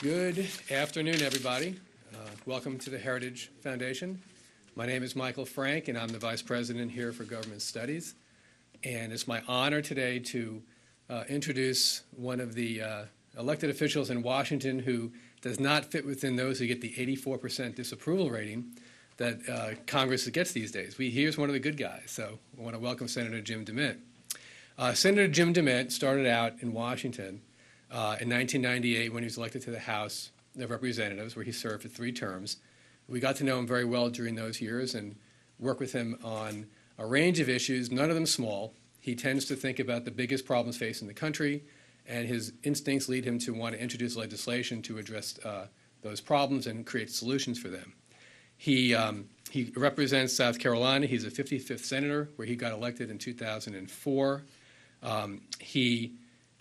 Good afternoon, everybody. Welcome to the Heritage Foundation. My name is Michael Frank, and I'm the Vice President here for Government Studies. And it's my honor today to introduce one of the elected officials in Washington who does not fit within those who get the 84% disapproval rating that Congress gets these days. Here's one of the good guys, so I want to welcome Senator Jim DeMint. Senator Jim DeMint started out in Washington in 1998 when he was elected to the House of Representatives, where he served for 3 terms. We got to know him very well during those years and worked with him on a range of issues, none of them small. He tends to think about the biggest problems facing the country, and his instincts lead him to want to introduce legislation to address those problems and create solutions for them. He represents South Carolina. He's a 55th senator, where he got elected in 2004. He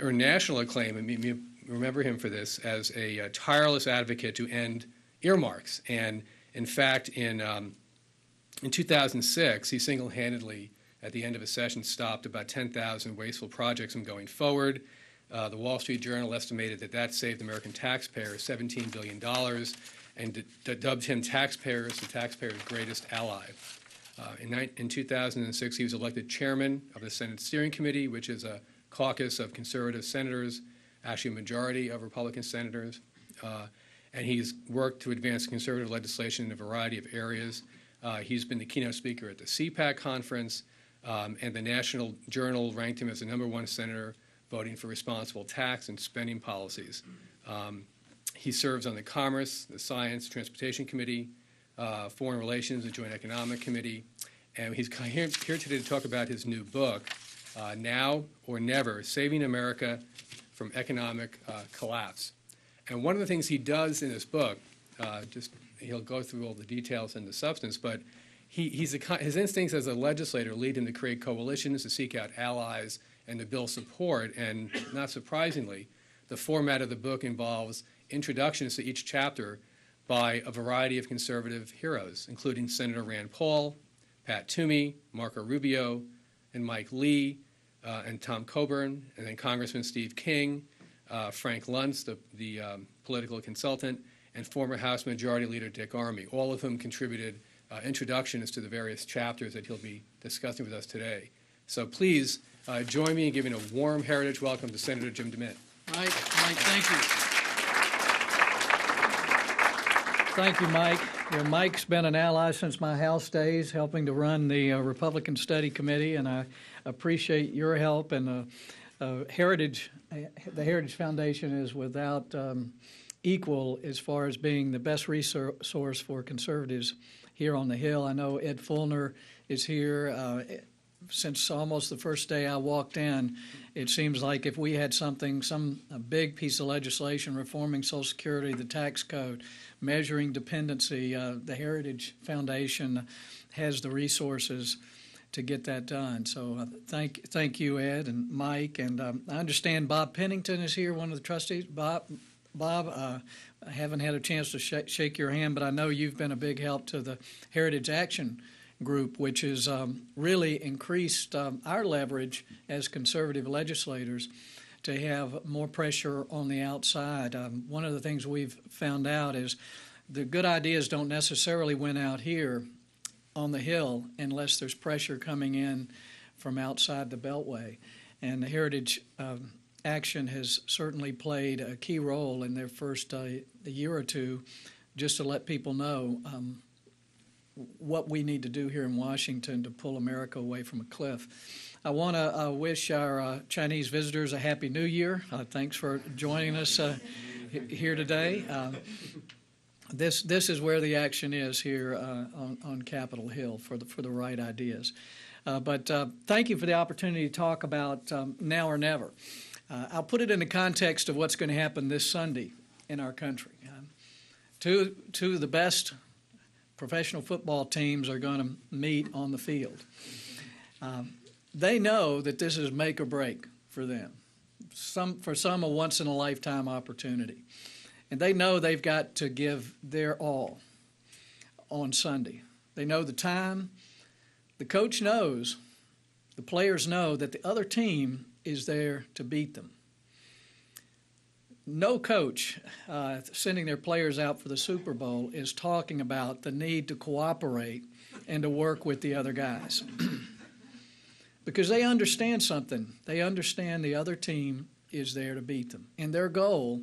earned national acclaim, and you remember him for this, as a tireless advocate to end earmarks. And in fact, in 2006, he single-handedly, at the end of a session, stopped about 10,000 wasteful projects from going forward. The Wall Street Journal estimated that saved American taxpayers $17 billion and dubbed him the taxpayer's greatest ally. In 2006, he was elected chairman of the Senate Steering Committee, which is a caucus of conservative senators, actually a majority of Republican senators. And he's worked to advance conservative legislation in a variety of areas. He's been the keynote speaker at the CPAC conference, and the National Journal ranked him as the #1 senator voting for responsible tax and spending policies. He serves on the Commerce, the Science, Transportation Committee, Foreign Relations, the Joint Economic Committee, and he's here today to talk about his new book, Now or Never, Saving America from Economic Collapse. And one of the things he does in this book, he'll go through all the details and the substance, but his instincts as a legislator lead him to create coalitions, to seek out allies, and to build support. And not surprisingly, the format of the book involves introductions to each chapter by a variety of conservative heroes, including Senator Rand Paul, Pat Toomey, Marco Rubio, and Mike Lee, and Tom Coburn, and then Congressman Steve King, Frank Luntz, the political consultant, and former House Majority Leader Dick Armey, all of whom contributed introductions to the various chapters that he'll be discussing with us today. So please join me in giving a warm heritage welcome to Senator Jim DeMint. Mike, thank you. Thank you, Mike. Mike's been an ally since my House days, helping to run the Republican Study Committee, and I appreciate your help. And the Heritage Foundation is without equal as far as being the best resource for conservatives here on the Hill. I know Ed Fulner is here. Since almost the first day I walked in, it seems like if we had a big piece of legislation reforming Social Security, the tax code, measuring dependency, the Heritage Foundation has the resources to get that done. So thank you, Ed and Mike. And I understand Bob Pennington is here, one of the trustees. Bob, I haven't had a chance to shake your hand, but I know you've been a big help to the Heritage Action Group, which has really increased our leverage as conservative legislators to have more pressure on the outside. One of the things we've found out is the good ideas don't necessarily win out here on the Hill unless there's pressure coming in from outside the Beltway. And the Heritage Action has certainly played a key role in their first year or two, just to let people know what we need to do here in Washington to pull America away from a cliff. I want to wish our Chinese visitors a Happy New Year. Thanks for joining us here today. This is where the action is here on Capitol Hill for the right ideas. But thank you for the opportunity to talk about Now or Never. I'll put it in the context of what's going to happen this Sunday in our country. Two of the best professional football teams are going to meet on the field. They know that this is make or break for them. For some, a once-in-a-lifetime opportunity. And they know they've got to give their all on Sunday. They know the time. The coach knows, the players know that the other team is there to beat them. no coach sending their players out for the Super Bowl is talking about the need to cooperate and to work with the other guys. Because they understand something. They understand the other team is there to beat them. And their goal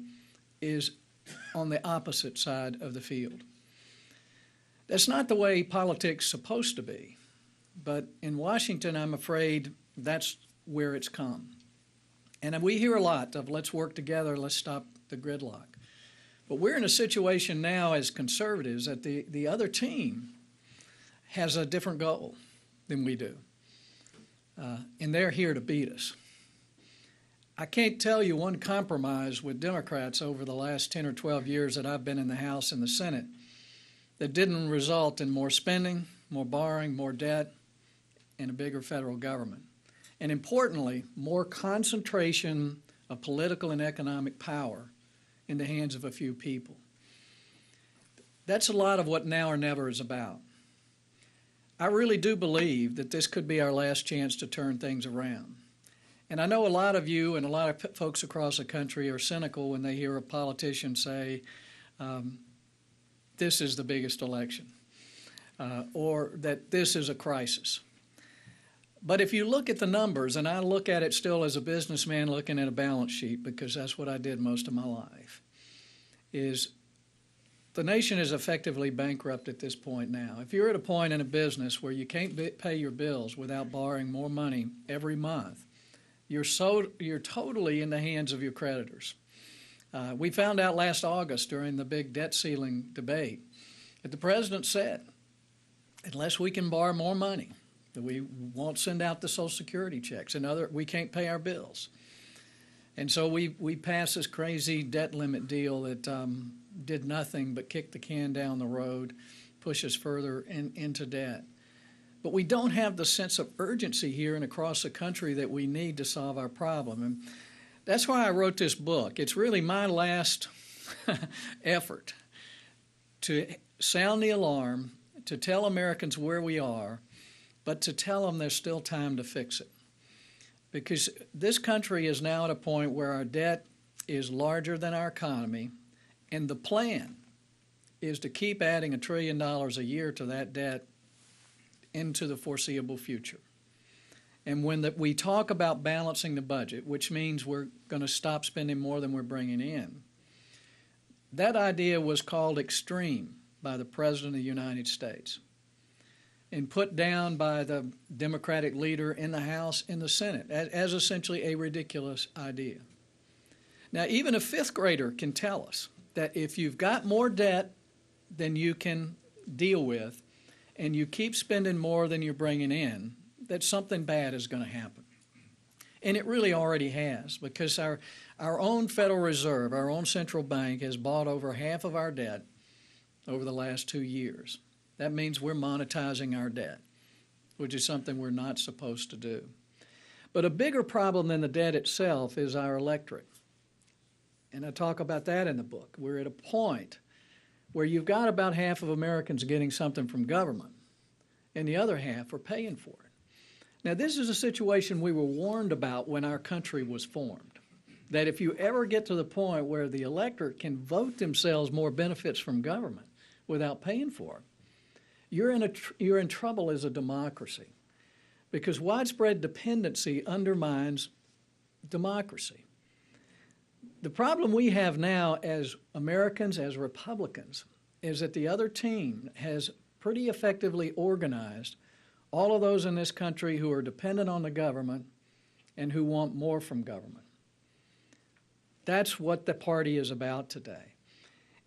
is on the opposite side of the field. That's not the way politics is supposed to be. But in Washington, I'm afraid that's where it's come. And we hear a lot of let's work together, let's stop the gridlock. But we're in a situation now as conservatives that the other team has a different goal than we do. And they're here to beat us. I can't tell you one compromise with Democrats over the last 10 or 12 years that I've been in the House and the Senate that didn't result in more spending, more borrowing, more debt, and a bigger federal government. And importantly, more concentration of political and economic power in the hands of a few people. That's a lot of what Now or Never is about. I really do believe that this could be our last chance to turn things around. And I know a lot of you and a lot of folks across the country are cynical when they hear a politician say, this is the biggest election, or that this is a crisis. But if you look at the numbers, and I look at it still as a businessman looking at a balance sheet, because that's what I did most of my life, is the nation is effectively bankrupt at this point now. If you're at a point in a business where you can't pay your bills without borrowing more money every month, you're totally in the hands of your creditors. We found out last August during the big debt ceiling debate that the president said, unless we can borrow more money, that we won't send out the Social Security checks, and we can't pay our bills. And so we passed this crazy debt limit deal that did nothing but kick the can down the road, push us further into debt. But we don't have the sense of urgency here and across the country that we need to solve our problem. And that's why I wrote this book. It's really my last effort to sound the alarm, to tell Americans where we are, but to tell them there's still time to fix it. Because this country is now at a point where our debt is larger than our economy, and the plan is to keep adding $1 trillion a year to that debt into the foreseeable future. And when we talk about balancing the budget, which means we're going to stop spending more than we're bringing in, that idea was called extreme by the President of the United States and put down by the Democratic leader in the House and the Senate as essentially a ridiculous idea. Now, even a fifth grader can tell us that if you've got more debt than you can deal with and you keep spending more than you're bringing in, that something bad is going to happen. And it really already has, because our own Federal Reserve, our own central bank, has bought over half of our debt over the last 2 years. That means we're monetizing our debt, which is something we're not supposed to do. But a bigger problem than the debt itself is our electorate. And I talk about that in the book. We're at a point where you've got about half of Americans getting something from government, and the other half are paying for it. Now, this is a situation we were warned about when our country was formed, that if you ever get to the point where the electorate can vote themselves more benefits from government without paying for it, you're in trouble as a democracy, because widespread dependency undermines democracy. The problem we have now as Americans, as Republicans, is that the other team has pretty effectively organized all of those in this country who are dependent on the government and who want more from government. That's what the party is about today.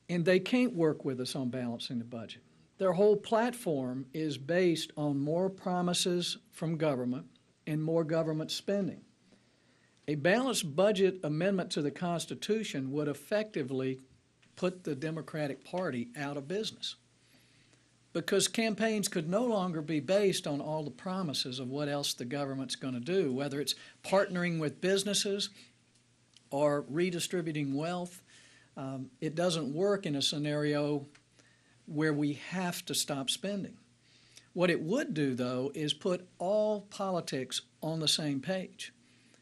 And they can't work with us on balancing the budget. Their whole platform is based on more promises from government and more government spending. A balanced budget amendment to the Constitution would effectively put the Democratic Party out of business, because campaigns could no longer be based on all the promises of what else the government's going to do, whether it's partnering with businesses or redistributing wealth. It doesn't work in a scenario where we have to stop spending. What it would do, though, is put all politics on the same page.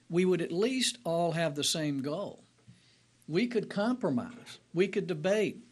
We would at least all have the same goal, we could compromise, we could debate,